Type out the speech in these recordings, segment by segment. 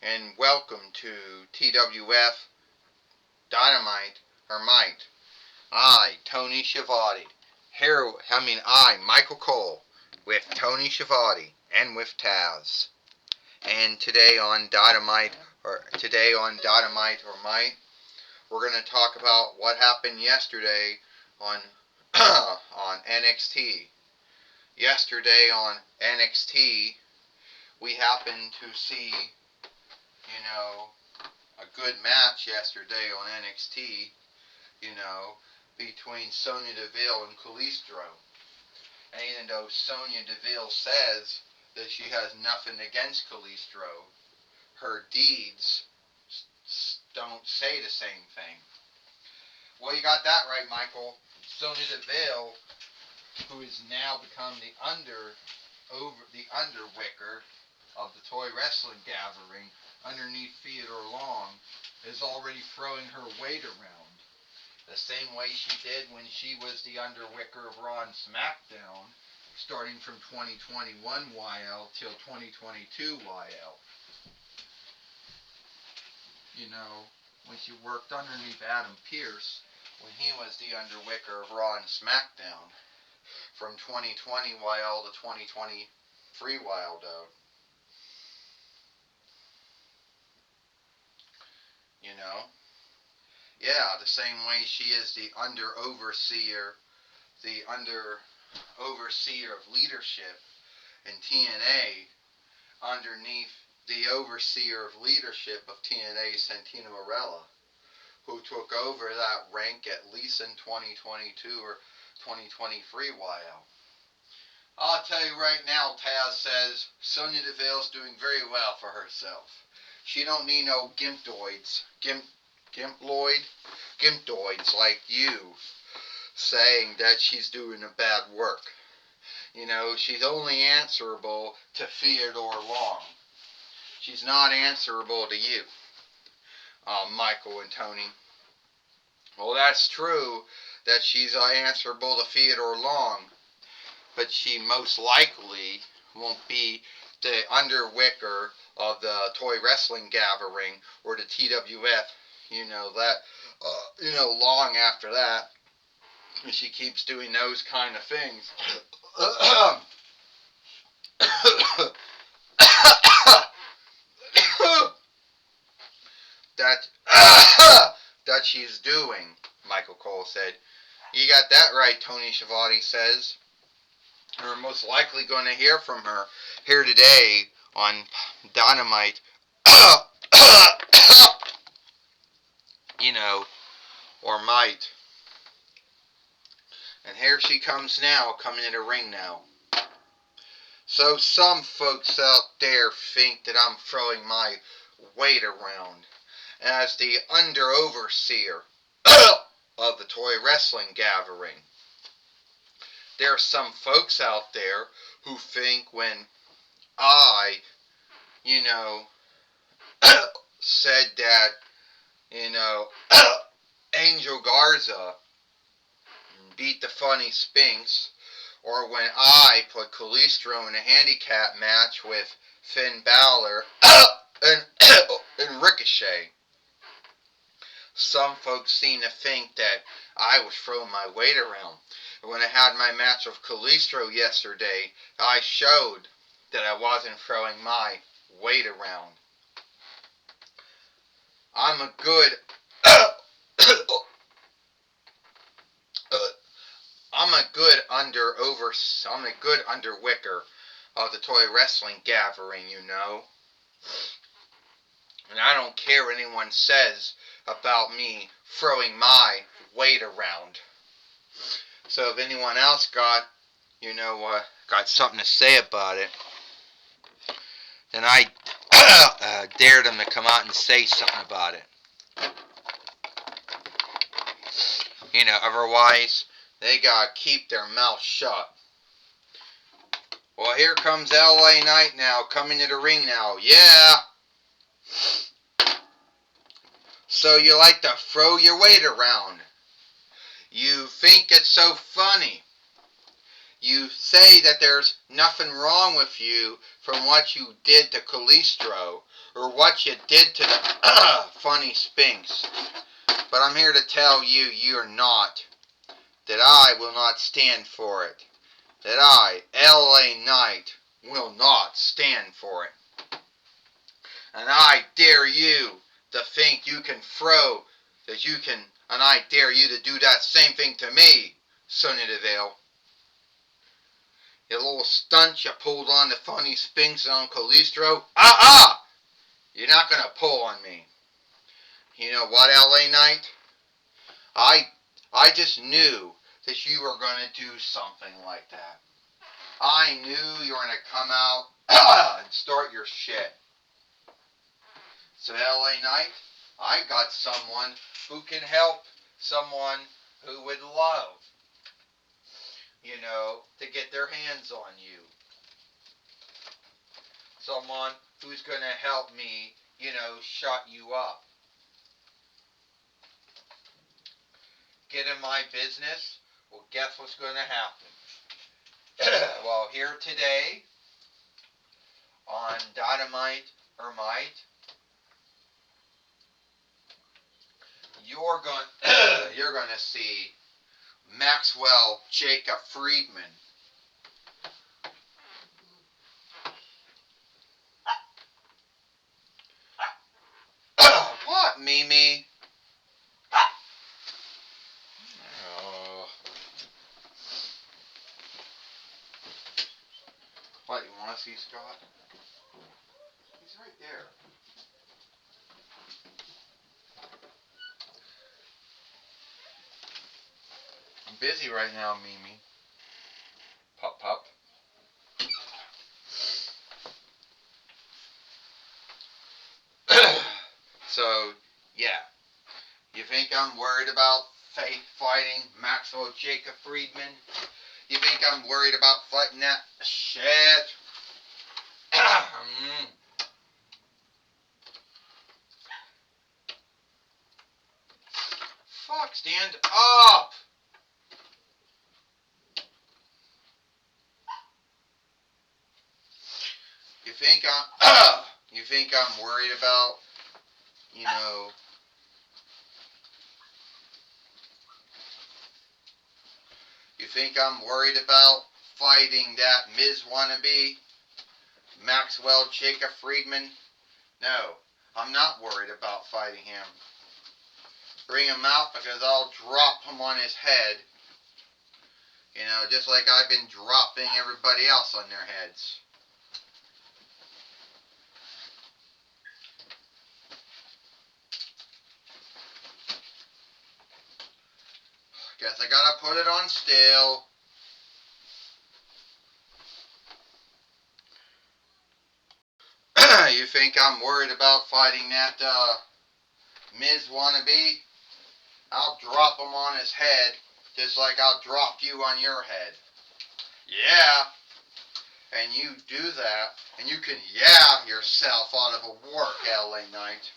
and welcome to TWF Dynamite or Might. I, Tony Schiavone, Michael Cole, with Tony Schiavone and with Taz. And today on Dynamite or Might, we're going to talk about what happened yesterday on on NXT. Yesterday on NXT, we happened to see, a good match yesterday on NXT, between Sonya Deville and Calistro. And even though Sonya Deville says that she has nothing against Calistro, her deeds don't say the same thing. Well, you got that right, Michael. Sonya Deville, who has now become the underwicker of the toy wrestling gathering underneath Theodore Long, is already throwing her weight around. The same way she did when she was the underwicker of Raw and SmackDown, starting from 2021 YL till 2022 YL. When she worked underneath Adam Pearce, when he was the underwicker of Raw and SmackDown, from 2020 YL to 2023 YL though. Yeah, the same way she is the overseer of leadership in TNA, underneath the overseer of leadership of TNA, Santina Marella, who took over that rank at least in 2022 or 2023 YL. I'll tell you right now, Taz says Sonya Deville's doing very well for herself. She don't need no gimpdoids like you saying that she's doing a bad work. She's only answerable to Theodore Long. She's not answerable to you, Michael and Tony. Well, that's true that she's answerable to Theodore Long, but she most likely won't be the underwicker of the toy wrestling gathering or the TWF, long after that. And she keeps doing those kind of things. that she's doing, Michael Cole said. You got that right, Tony Schiavone says. We're most likely going to hear from her here today on Dynamite. Or Might. And here she comes now, coming in the ring now. So some folks out there think that I'm throwing my weight around as the overseer of the toy wrestling gathering. There are some folks out there who think when I, said that, Angel Garza beat the Funny Spinks, or when I put Calistro in a handicap match with Finn Balor and Ricochet. Some folks seem to think that I was throwing my weight around. When I had my match with Calistro yesterday, I showed that I wasn't throwing my weight around. I'm a good underwicker of the toy wrestling gathering, And I don't care what anyone says about me throwing my weight around. So if anyone else got something to say about it, then I dare them to come out and say something about it. Otherwise, they gotta keep their mouth shut. Well, here comes LA Knight now, coming to the ring now. Yeah! So you like to throw your weight around. You think it's so funny. You say that there's nothing wrong with you from what you did to Calistro or what you did to the funny Sphinx. But I'm here to tell you you're not. That I will not stand for it. That I, L.A. Knight, will not stand for it. And I dare you to think you can throw, that you can, and I dare you to do that same thing to me, Sonny DeVille. Your little stunt you pulled on the funny Sphinx on Calistro. You're not going to pull on me. You know what, L.A. Knight? I just knew that you were going to do something like that. I knew you were going to come out and start your shit. So L.A. Knight, I got someone who can help, someone who would love, to get their hands on you. Someone who's going to help me, shut you up. Get in my business? Well, guess what's going to happen? Well, here today on Dynamite, you're going to see Maxwell Jacob Friedman. What, Mimi? Oh. What, you want to see Scott? He's right there. I'm busy right now, Mimi. Pup, pup. So, yeah. You think I'm worried about fighting Maxwell Jacob Friedman? You think I'm worried about fighting that shit? Fuck, stand up! You think I'm worried about, you think I'm worried about fighting that Ms. Wannabe, Maxwell Jacob Friedman? No, I'm not worried about fighting him. Bring him out because I'll drop him on his head. Just like I've been dropping everybody else on their heads. Guess I gotta put it on still. You think I'm worried about fighting that Ms. Wannabe? I'll drop him on his head just like I'll drop you on your head. Yeah. And you do that, and you can yourself out of a work, L.A. Knight.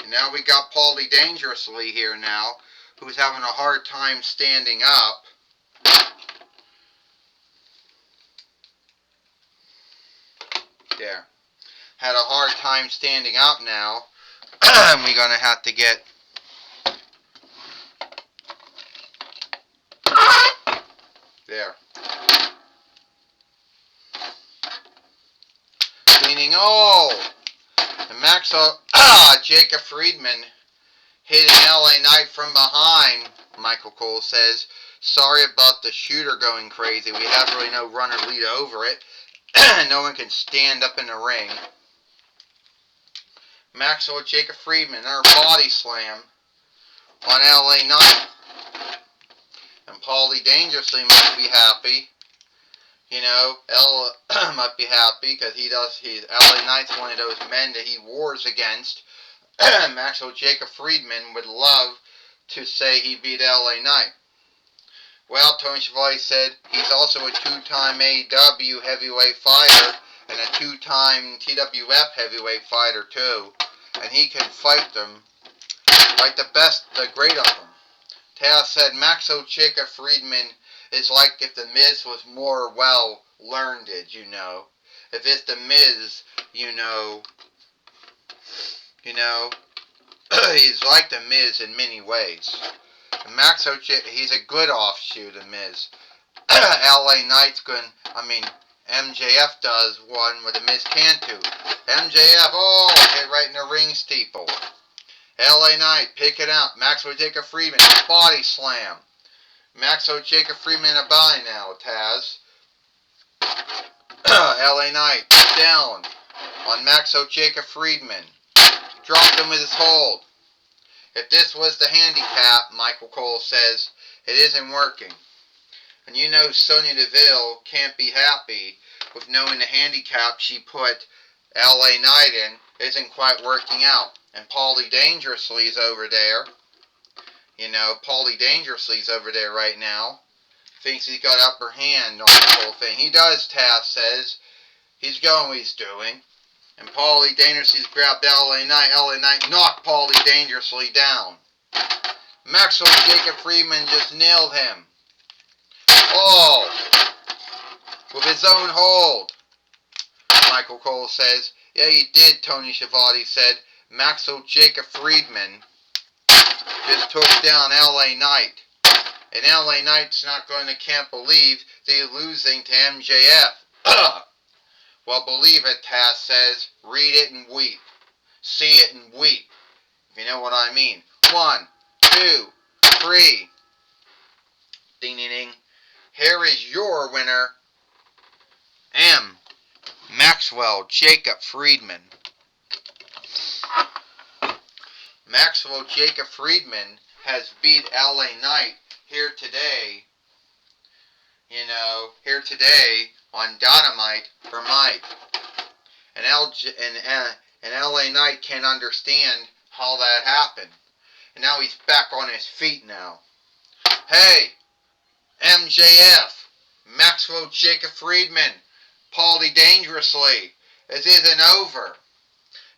And now we got Paulie Dangerously here now, who's having a hard time standing up. There. Had a hard time standing up now. We're going to have to get... There. Meaning, and Maxwell Jacob Friedman hitting L.A. Knight from behind, Michael Cole says. Sorry about the shooter going crazy. We have really no runner lead over it. No one can stand up in the ring. Maxwell Jacob Friedman, our body slam on L.A. Knight. And Paulie Dangerously must be happy. L must be happy because L.A. Knight's one of those men that he wars against. Maxwell Jacob Friedman would love to say he beat L.A. Knight. Well, Tony Schiavone said he's also a two-time AEW heavyweight fighter and a two-time TWF heavyweight fighter too, and he can fight them like the great of them. Taz said Maxo Chica Friedman is like if the Miz was more well learned, you know. If it's the Miz, you know, he's like the Miz in many ways. Maxo Chica, he's a good offshoot of Miz. LA Knight's good. MJF does one where the Miz can't do. MJF, hit right in the ring steeple. LA Knight, pick it out. Maxo Jacob Friedman, body slam. Maxo Jacob Friedman a body now, Taz. LA Knight, down on Maxo Jacob Friedman. Dropped him with his hold. If this was the handicap, Michael Cole says, it isn't working. And you know Sonya Deville can't be happy with knowing the handicap she put LA Knight in isn't quite working out. And Paulie Dangerously's over there. You know, Paulie Dangerously's over there right now. Thinks he's got upper hand on the whole thing. He does, Taz says. He's going what he's doing. And Paulie Dangerously's grabbed LA Knight. LA Knight knocked Paulie Dangerously down. Maxwell Jacob Friedman just nailed him. With his own hold. Michael Cole says, yeah, he did, Tony Schiavone said. Maxwell Jacob Friedman just took down LA Knight. And LA Knight's can't believe they're losing to MJF. Well, believe it, Taz says. Read it and weep. See it and weep. If you know what I mean. 1, 2, 3. Ding, ding, ding. Here is your winner, M. Maxwell Jacob Friedman. Maxwell Jacob Friedman has beat LA Knight here today, here today on Dynamite for Mike. And LA Knight can't understand how that happened. And now he's back on his feet now. Hey, MJF, Maxwell Jacob Friedman, Paulie Dangerously, it isn't over.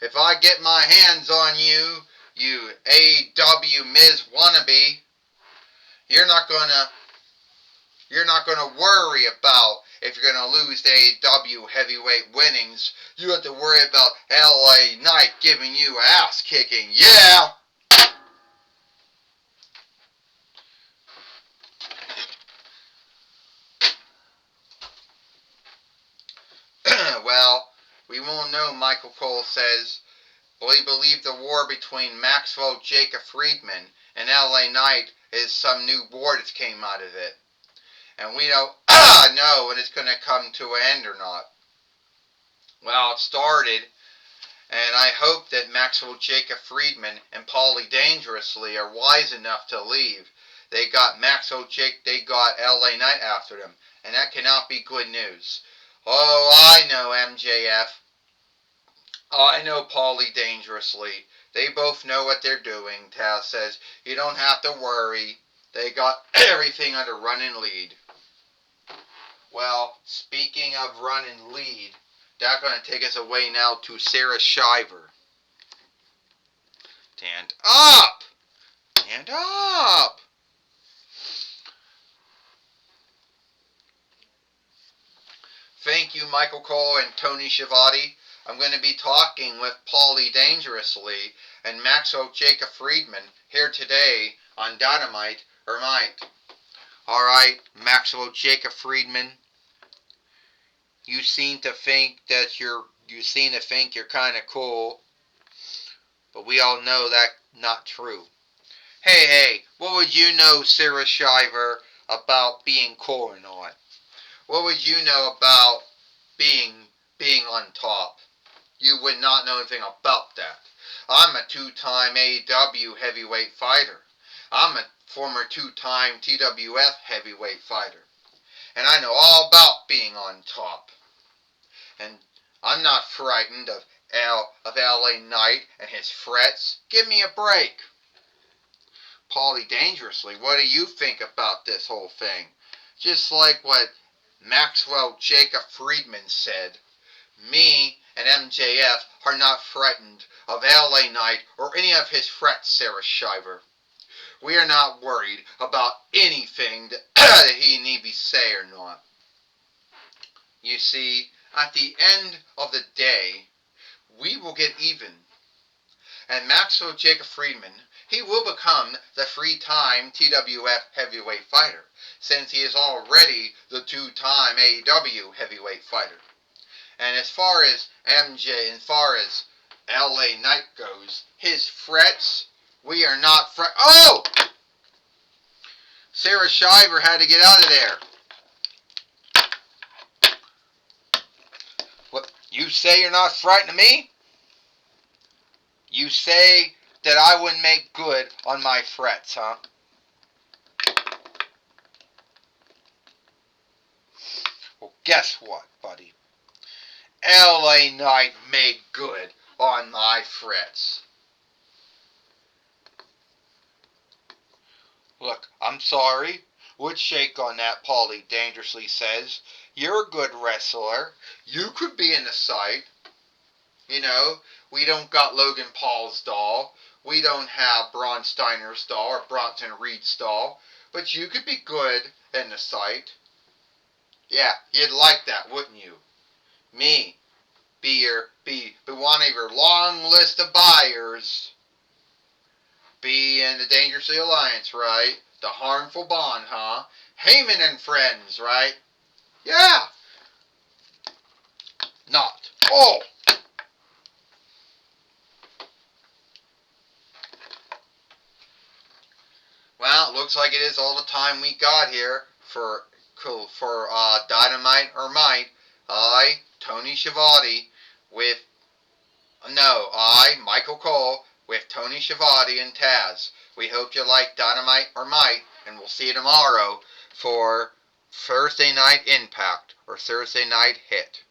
If I get my hands on you, you AEW Miz wannabe, you're not gonna worry about if you're gonna lose the AEW heavyweight winnings. You have to worry about LA Knight giving you ass kicking. Yeah. Well, we won't know, Michael Cole says. We believe the war between Maxwell Jacob Friedman and LA Knight is some new war that came out of it. And we don't know when it's going to come to an end or not. Well, it started, and I hope that Maxwell Jacob Friedman and Paulie Dangerously are wise enough to leave. They got they got LA Knight after them, and that cannot be good news. Oh, I know MJF. I know Paulie Dangerously. They both know what they're doing, Taz says. You don't have to worry. They got everything under run and lead. Well, speaking of run and lead, that's going to take us away now to Sarah Shiver. Stand up! Stand up! Thank you, Michael Cole and Tony Schiavone. I'm going to be talking with Paulie Dangerously and Maxwell Jacob Friedman here today on Dynamite or Mike. Alright, Maxwell Jacob Friedman. You seem to think you're kind of cool, but we all know that's not true. Hey, what would you know, Sarah Shiver, about being cool or not? What would you know about being on top? You would not know anything about that. I'm a 2-time AEW heavyweight fighter. I'm a former 2-time TWF heavyweight fighter. And I know all about being on top. And I'm not frightened of LA Knight and his threats. Give me a break. Paulie Dangerously, what do you think about this whole thing? Just like what Maxwell Jacob Friedman said. Me and MJF are not frightened of LA Knight or any of his threats, Sarah Shiver. We are not worried about anything that he need be say or not. You see, at the end of the day, we will get even. And Maxwell Jacob Friedman, he will become the three-time TWF heavyweight fighter, since he is already the two-time AEW heavyweight fighter. And as far as LA Knight goes, his threats, we are not Oh! Sarah Shiver had to get out of there. What? You say you're not frightened of me? You say that I wouldn't make good on my threats, huh? Well, guess what, buddy? LA Knight made good on my threats. Look, I'm sorry. Would shake on that, Paulie dangerously says. You're a good wrestler. You could be in the sight. You know, we don't got Logan Paul's doll. We don't have Braun Steiner's doll or Bronson Reed's doll. But you could be good in the sight. Yeah, you'd like that, wouldn't you? Me. Be one of your long list of buyers. Be in the Dangerously Alliance, right? The Harmful Bond, huh? Heyman and Friends, right? Yeah. Not. Oh! Well, it looks like it is all the time we got here for Dynamite or Might. I, Tony Schiavone, Michael Cole, with Tony Schiavone and Taz. We hope you like Dynamite or Might, and we'll see you tomorrow for Thursday Night Impact or Thursday Night Hit.